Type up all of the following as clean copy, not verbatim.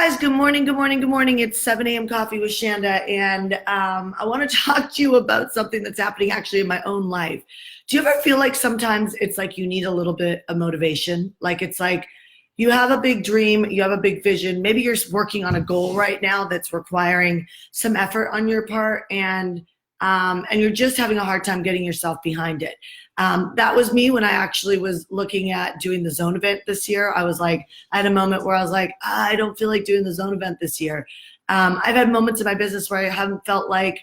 guys, good morning, good morning, good morning. It's 7 a.m. Coffee with Shanda, and I want to talk to you about something that's happening actually in my own life. Do you ever feel like sometimes it's like you need a little bit of motivation? Like it's like you have a big dream, you have a big vision. Maybe you're working on a goal right now that's requiring some effort on your part, and you're just having a hard time getting yourself behind it. That was me when I actually was looking at doing the zone event this year. I had a moment where I was like, I don't feel like doing the zone event this year. I've had moments in my business where I haven't felt like,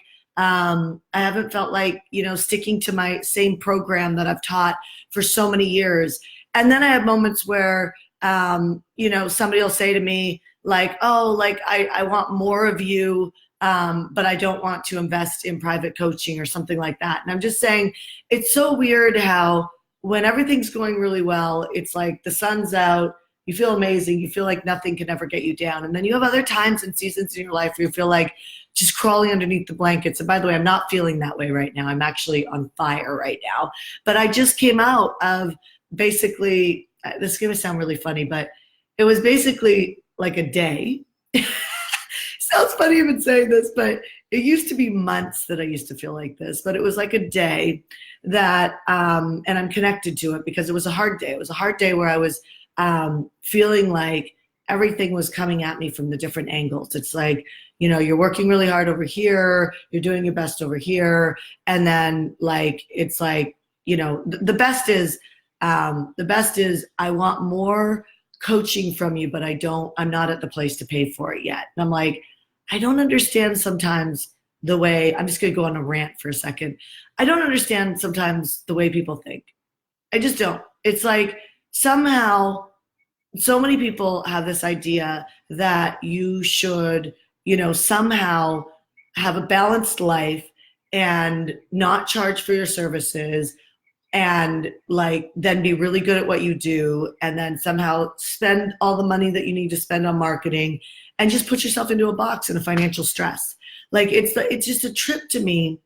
sticking to my same program that I've taught for so many years. And then I have moments where, somebody will say to me like, oh, like I want more of you, but I don't want to invest in private coaching or something like that. And I'm just saying, it's so weird how when everything's going really well, it's like the sun's out, you feel amazing, you feel like nothing can ever get you down. And then you have other times and seasons in your life where you feel like just crawling underneath the blankets. And by the way, I'm not feeling that way right now. I'm actually on fire right now. But I just came out of basically, this is going to sound really funny, but it was basically like a day. Sounds funny even saying this, but it used to be months that I used to feel like this, but it was like a day that, and I'm connected to it because it was a hard day. It was a hard day where I was feeling like everything was coming at me from the different angles. It's like, you're working really hard over here, you're doing your best over here. And then like, it's like, the best is I want more coaching from you, but I'm not at the place to pay for it yet. And I'm like, I don't understand sometimes the way, I'm just going to go on a rant for a second. I don't understand sometimes the way people think. I just don't. It's like somehow so many people have this idea that you should, somehow have a balanced life and not charge for your services and like then be really good at what you do and then somehow spend all the money that you need to spend on marketing and just put yourself into a box in a financial stress. Like it's just a trip to me,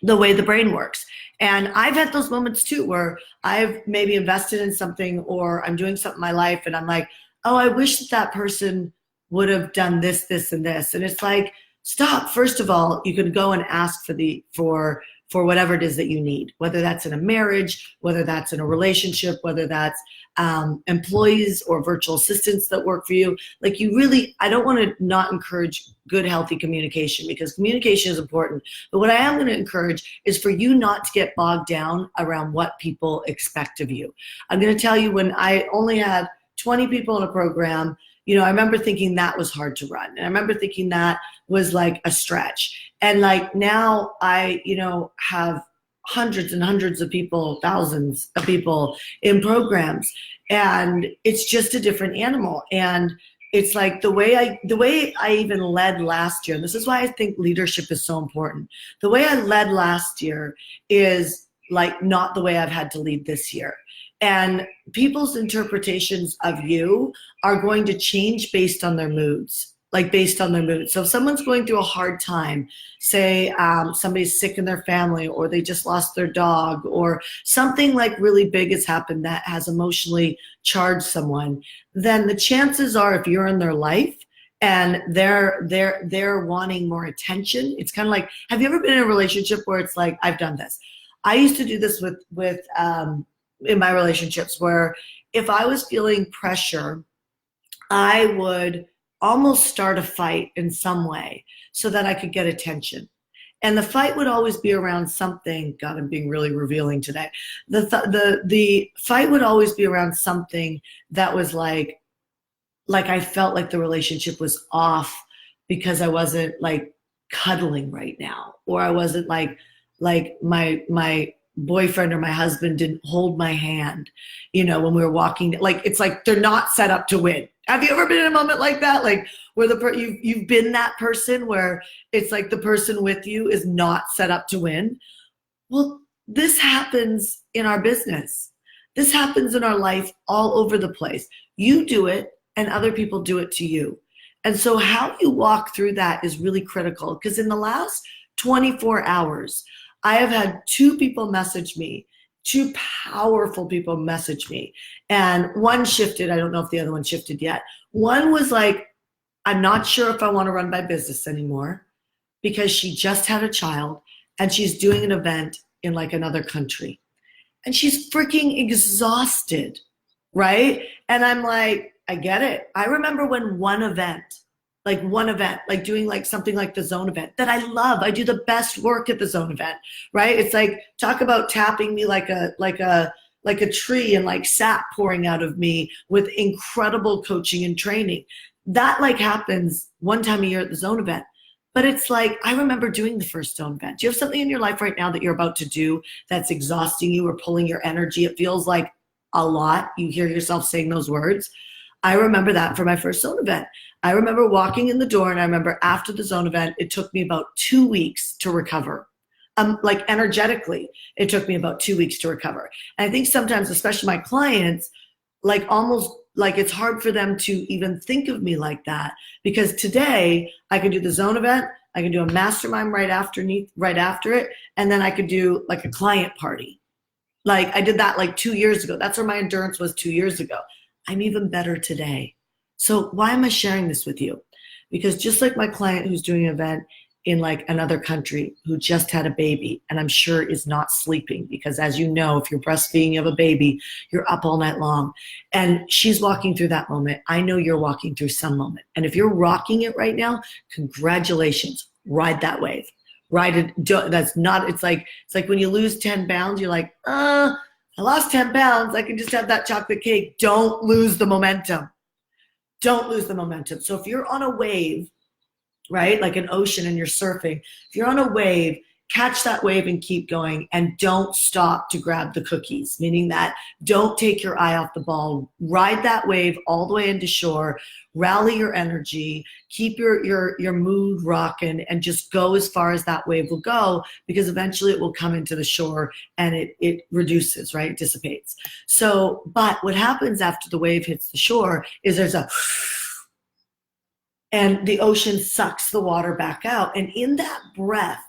the way the brain works. And I've had those moments too where I've maybe invested in something or I'm doing something in my life and I'm like, oh, I wish that person would have done this, this, and this. And it's like, stop. First of all, you can go and ask for whatever it is that you need, whether that's in a marriage, whether that's in a relationship, whether that's employees or virtual assistants that work for you. Like I don't want to not encourage good, healthy communication because communication is important. But what I am going to encourage is for you not to get bogged down around what people expect of you. I'm going to tell you, when I only had 20 people in a program, I remember thinking that was hard to run. And I remember thinking that was like a stretch. And like now I, have hundreds and hundreds of people, thousands of people in programs, and it's just a different animal. And it's like the way I even led last year, and this is why I think leadership is so important. The way I led last year is like not the way I've had to lead this year. And people's interpretations of you are going to change based on their moods, So if someone's going through a hard time, say somebody's sick in their family or they just lost their dog or something like really big has happened that has emotionally charged someone, then the chances are if you're in their life and they're wanting more attention, it's kind of like, have you ever been in a relationship where it's like, I've done this. I used to do this with in my relationships where if I was feeling pressure, I would almost start a fight in some way so that I could get attention. And the fight would always be around something. God, I'm being really revealing today. The fight would always be around something that was like I felt like the relationship was off because I wasn't like cuddling right now, or I wasn't like my boyfriend or my husband didn't hold my hand, when we were walking. Like it's like they're not set up to win. Have you ever been in a moment like that? Like where you've been that person where it's like the person with you is not set up to win? Well, this happens in our business. This happens in our life all over the place. You do it and other people do it to you. And so how you walk through that is really critical, because in the last 24 hours, I have had two people message me, two powerful people message me. And one shifted. I don't know if the other one shifted yet. One was like, I'm not sure if I want to run my business anymore because she just had a child and she's doing an event in like another country and she's freaking exhausted, right? And I'm like, I get it. I remember when one event, like doing like something like the zone event that I love. I do the best work at the zone event, right? It's like, talk about tapping me like a tree and like sap pouring out of me with incredible coaching and training. That like happens one time a year at the zone event. But it's like, I remember doing the first zone event. Do you have something in your life right now that you're about to do that's exhausting you or pulling your energy? It feels like a lot. You hear yourself saying those words. I remember that for my first zone event. I remember walking in the door, and I remember after the zone event, it took me about 2 weeks to recover. Like energetically, it took me about 2 weeks to recover. And I think sometimes, especially my clients, like almost like it's hard for them to even think of me like that, because today I can do the zone event, I can do a mastermind right after it, and then I could do like a client party. Like I did that like 2 years ago. That's where my endurance was 2 years ago. I'm even better today. So why am I sharing this with you? Because just like my client who's doing an event in like another country who just had a baby and I'm sure is not sleeping, because as you know, if you're breastfeeding, you have a baby, you're up all night long, and she's walking through that moment. I know you're walking through some moment. And if you're rocking it right now, congratulations, ride that wave. Ride it. That's not, it's like when you lose 10 pounds, you're like, I lost 10 pounds. I can just have that chocolate cake. Don't lose the momentum. Don't lose the momentum. So if you're on a wave, right, like an ocean and you're surfing, if you're on a wave, catch that wave and keep going, and don't stop to grab the cookies, meaning that don't take your eye off the ball. Ride that wave all the way into shore, rally your energy, keep your mood rocking, and just go as far as that wave will go, because eventually it will come into the shore and it reduces, right? It dissipates. So, but what happens after the wave hits the shore is there's a and the ocean sucks the water back out. And in that breath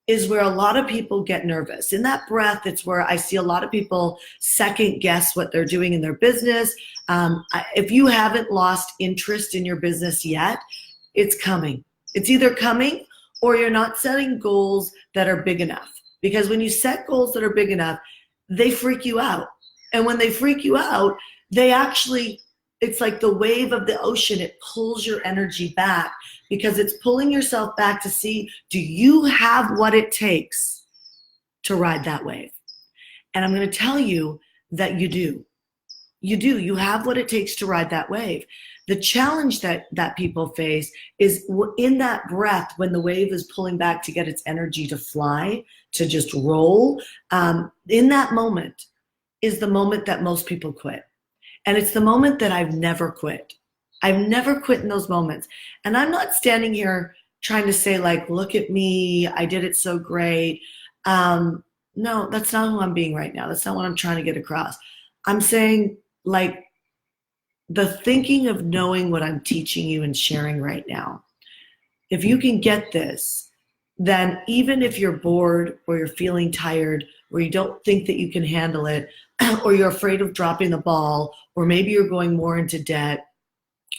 is where a lot of people get nervous. In that breath, it's where I see a lot of people second guess what they're doing in their business. If you haven't lost interest in your business yet, it's coming. It's either coming or you're not setting goals that are big enough. Because when you set goals that are big enough, they freak you out. And when they freak you out, they actually, it's like the wave of the ocean. It pulls your energy back, because it's pulling yourself back to see, do you have what it takes to ride that wave? And I'm going to tell you that you do. You do. You have what it takes to ride that wave. The challenge that people face is in that breath, when the wave is pulling back to get its energy to fly, to just roll, in that moment is the moment that most people quit. And it's the moment that I've never quit. I've never quit in those moments. And I'm not standing here trying to say like, look at me, I did it so great. No, that's not who I'm being right now. That's not what I'm trying to get across. I'm saying like the thinking of knowing what I'm teaching you and sharing right now. If you can get this, then even if you're bored or you're feeling tired or you don't think that you can handle it, or you're afraid of dropping the ball, or maybe you're going more into debt,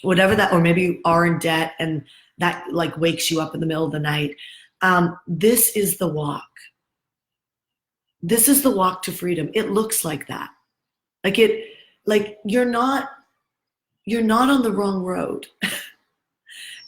whatever that, or maybe you are in debt and that like wakes you up in the middle of the night. This is the walk. This is the walk to freedom. It looks like that. Like you're not on the wrong road.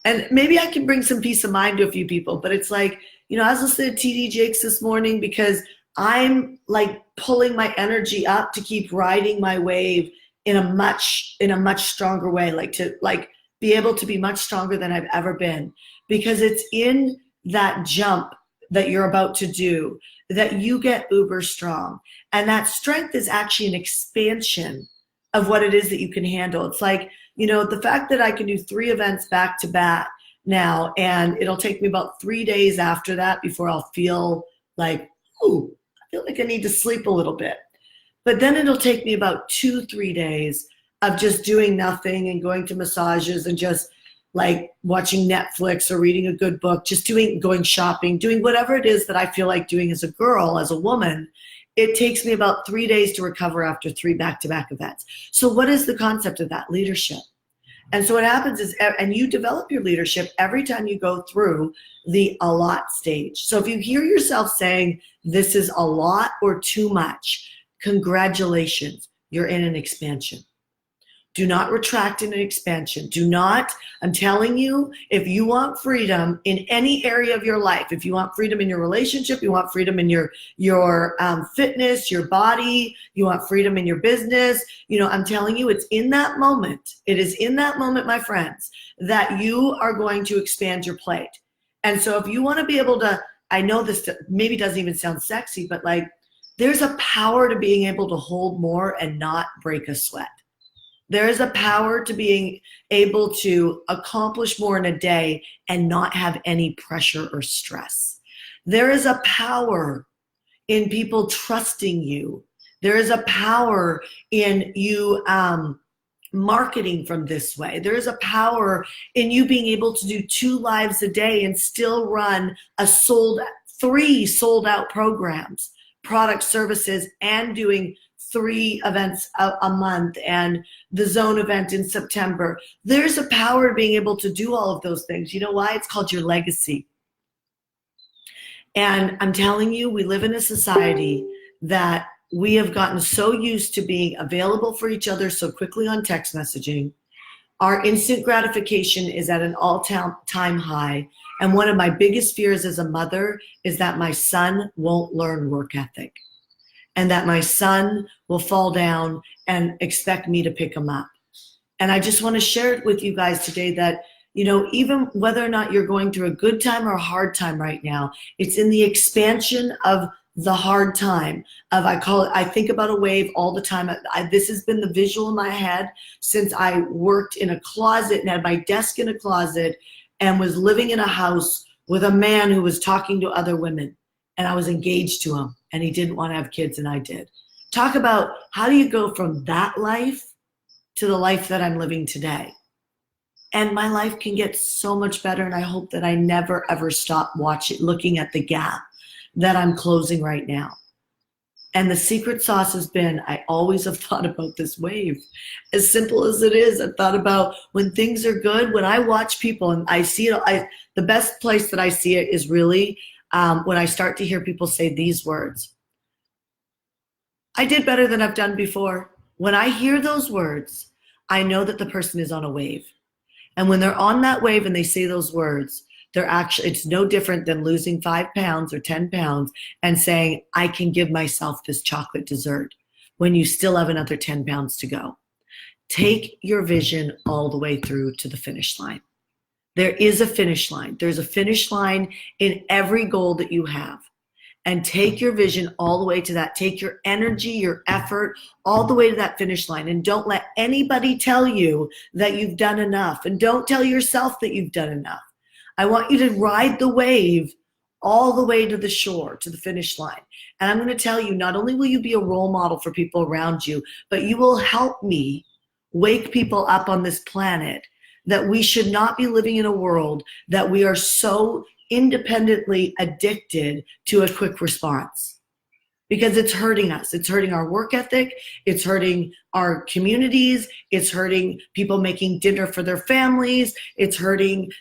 And maybe I can bring some peace of mind to a few people, but it's like, I was listening to TD Jakes this morning because I'm like pulling my energy up to keep riding my wave in a much stronger way, like to like be able to be much stronger than I've ever been, because it's in that jump that you're about to do that you get uber strong. And that strength is actually an expansion of what it is that you can handle. It's like, the fact that I can do 3 events back to back now, and it'll take me about 3 days after that before I'll feel like, ooh, I feel like I need to sleep a little bit. But then it'll take me about 2-3 days of just doing nothing and going to massages and just like watching Netflix or reading a good book, just going shopping, doing whatever it is that I feel like doing as a girl, as a woman. It takes me about 3 days to recover after 3 back-to-back events. So what is the concept of that? Leadership. And so what happens is, and you develop your leadership every time you go through the a lot stage. So if you hear yourself saying, this is a lot or too much, congratulations, you're in an expansion. Do not retract in an expansion. Do not, I'm telling you, if you want freedom in any area of your life, if you want freedom in your relationship, you want freedom in your fitness, your body, you want freedom in your business, I'm telling you, it's in that moment. It is in that moment, my friends, that you are going to expand your plate. And so if you want to be able to, I know this maybe doesn't even sound sexy, but like there's a power to being able to hold more and not break a sweat. There is a power to being able to accomplish more in a day and not have any pressure or stress. There is a power in people trusting you. There is a power in you marketing from this way. There is a power in you being able to do 2 lives a day and still run 3 sold out programs, product services, and doing 3 events a month and the zone event in September. There's a power to being able to do all of those things. You know why? It's called your legacy. And I'm telling you, we live in a society that we have gotten so used to being available for each other so quickly on text messaging. Our instant gratification is at an all-time high. And one of my biggest fears as a mother is that my son won't learn work ethic, and that my son will fall down and expect me to pick him up. And I just want to share it with you guys today that, even whether or not you're going through a good time or a hard time right now, it's in the expansion of the hard time of, I think about a wave all the time. This has been the visual in my head since I worked in a closet and had my desk in a closet and was living in a house with a man who was talking to other women. And I was engaged to him, and he didn't want to have kids, and I did. Talk about how do you go from that life to the life that I'm living today? And my life can get so much better, and I hope that I never, ever stop looking at the gap that I'm closing right now. And the secret sauce has been, I always have thought about this wave. As simple as it is, I've thought about when things are good, when I watch people and I see it, the best place that I see it is really when I start to hear people say these words. I did better than I've done before. When I hear those words, I know that the person is on a wave. And when they're on that wave and they say those words, it's no different than losing 5 pounds or 10 pounds and saying, I can give myself this chocolate dessert when you still have another 10 pounds to go. Take your vision all the way through to the finish line. There is a finish line. There's a finish line in every goal that you have. And take your vision all the way to that. Take your energy, your effort, all the way to that finish line. And don't let anybody tell you that you've done enough. And don't tell yourself that you've done enough. I want you to ride the wave all the way to the shore, to the finish line. And I'm going to tell you, not only will you be a role model for people around you, but you will help me wake people up on this planet that we should not be living in a world that we are so independently addicted to a quick response, because it's hurting us. It's hurting our work ethic. It's hurting our communities. It's hurting people making dinner for their families. It's hurting,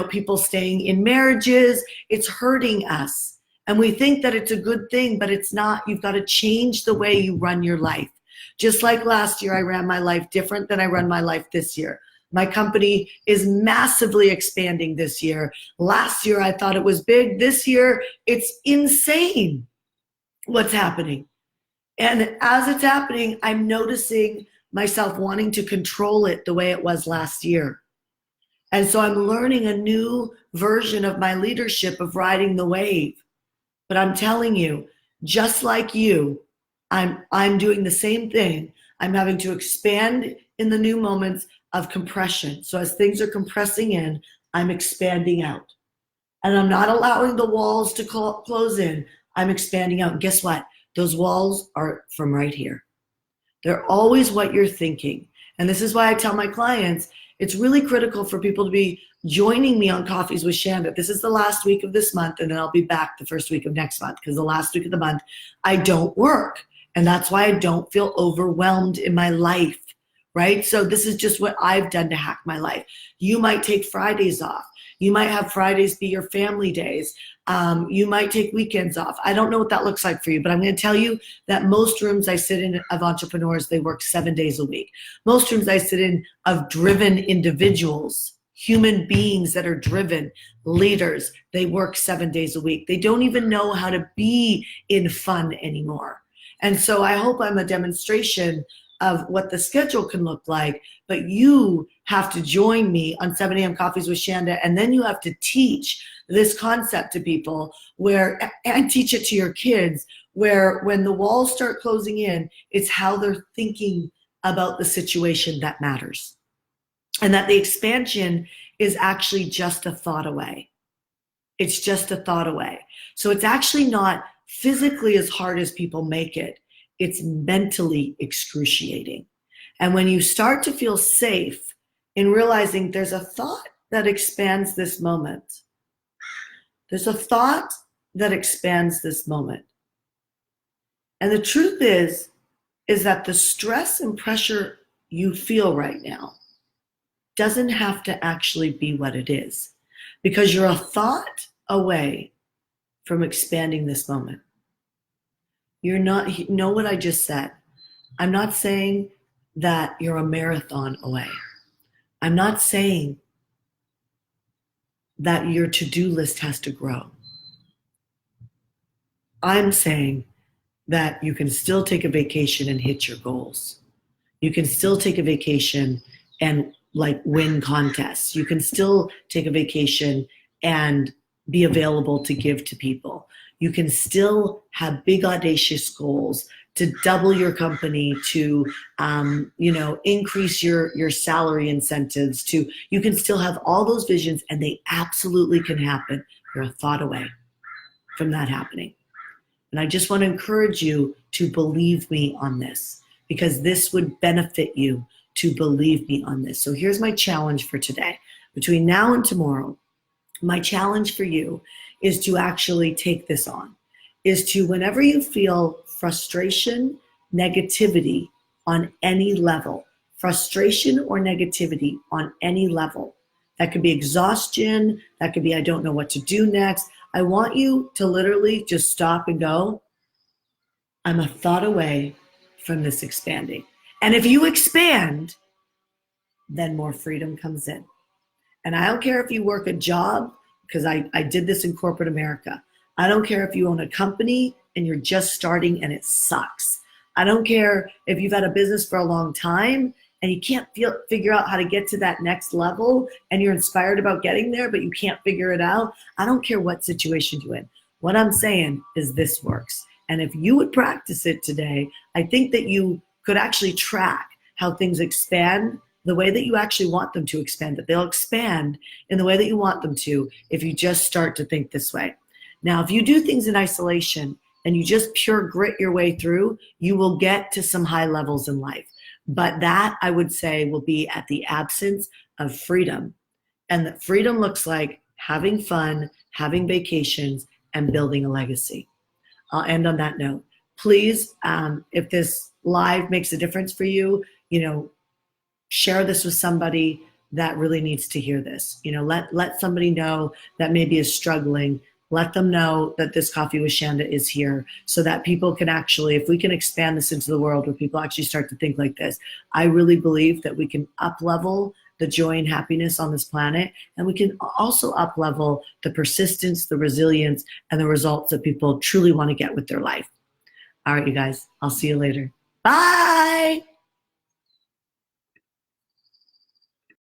people staying in marriages. It's hurting us. And we think that it's a good thing, but it's not. You've got to change the way you run your life. Just like last year, I ran my life different than I run my life this year. My company is massively expanding this year. Last year, I thought it was big. This year, it's insane what's happening. And as it's happening, I'm noticing myself wanting to control it the way it was last year. And so I'm learning a new version of my leadership of riding the wave. But I'm telling you, just like you, I'm doing the same thing. I'm having to expand in the new moments of compression. So as things are compressing in, I'm expanding out. And I'm not allowing the walls to close in. I'm expanding out. And guess what? Those walls are from right here. They're always what you're thinking. And this is why I tell my clients, it's really critical for people to be joining me on Coffees with Shanda. This is the last week of this month, and then I'll be back the first week of next month, because the last week of the month, I don't work. And that's why I don't feel overwhelmed in my life right? So this is just what I've done to hack my life. You might take Fridays off. You might have Fridays be your family days. You might take weekends off. I don't know what that looks like for you, but I'm going to tell you that most rooms I sit in of entrepreneurs, they work 7 days a week. Most rooms I sit in of driven individuals, human beings that are driven, leaders, they work 7 days a week. They don't even know how to be in fun anymore. And so I hope I'm a demonstration of what the schedule can look like, but you have to join me on 7 a.m. Coffees with Shanda, and then you have to teach this concept to people and teach it to your kids, where when the walls start closing in, it's how they're thinking about the situation that matters. And that the expansion is actually just a thought away. It's just a thought away. So it's actually not physically as hard as people make it. It's mentally excruciating. And when you start to feel safe in realizing there's a thought that expands this moment, there's a thought that expands this moment. And the truth is that the stress and pressure you feel right now doesn't have to actually be what it is, because you're a thought away from expanding this moment. You're not, know what I just said? I'm not saying that you're a marathon away. I'm not saying that your to-do list has to grow. I'm saying that you can still take a vacation and hit your goals. You can still take a vacation and win contests. You can still take a vacation and be available to give to people. You can still have big audacious goals to double your company, to increase your salary incentives, you can still have all those visions, and they absolutely can happen. You're a thought away from that happening. And I just want to encourage you to believe me on this, because this would benefit you to believe me on this. So here's my challenge for today. Between now and tomorrow, my challenge for you is to actually take this on, is to, whenever you feel frustration, negativity on any level, frustration or negativity on any level, that could be exhaustion, that could be I don't know what to do next. I want you to literally just stop and go, I'm a thought away from this expanding. And if you expand, then more freedom comes in. And I don't care if you work a job, because I did this in corporate America. I don't care if you own a company and you're just starting and it sucks. I don't care if you've had a business for a long time and you can't figure out how to get to that next level and you're inspired about getting there, but you can't figure it out. I don't care what situation you're in. What I'm saying is this works. And if you would practice it today, I think that you could actually track how things expand the way that you actually want them to expand, that they'll expand in the way that you want them to if you just start to think this way. Now, if you do things in isolation and you just pure grit your way through, you will get to some high levels in life. But that, I would say, will be at the absence of freedom. And that freedom looks like having fun, having vacations, and building a legacy. I'll end on that note. Please, if this live makes a difference for you, share this with somebody that really needs to hear this. Let somebody know that maybe is struggling. Let them know that this Coffee with Shanda is here, so that people can actually, if we can expand this into the world where people actually start to think like this, I really believe that we can up-level the joy and happiness on this planet, and we can also up-level the persistence, the resilience, and the results that people truly want to get with their life. All right, you guys, I'll see you later. Bye.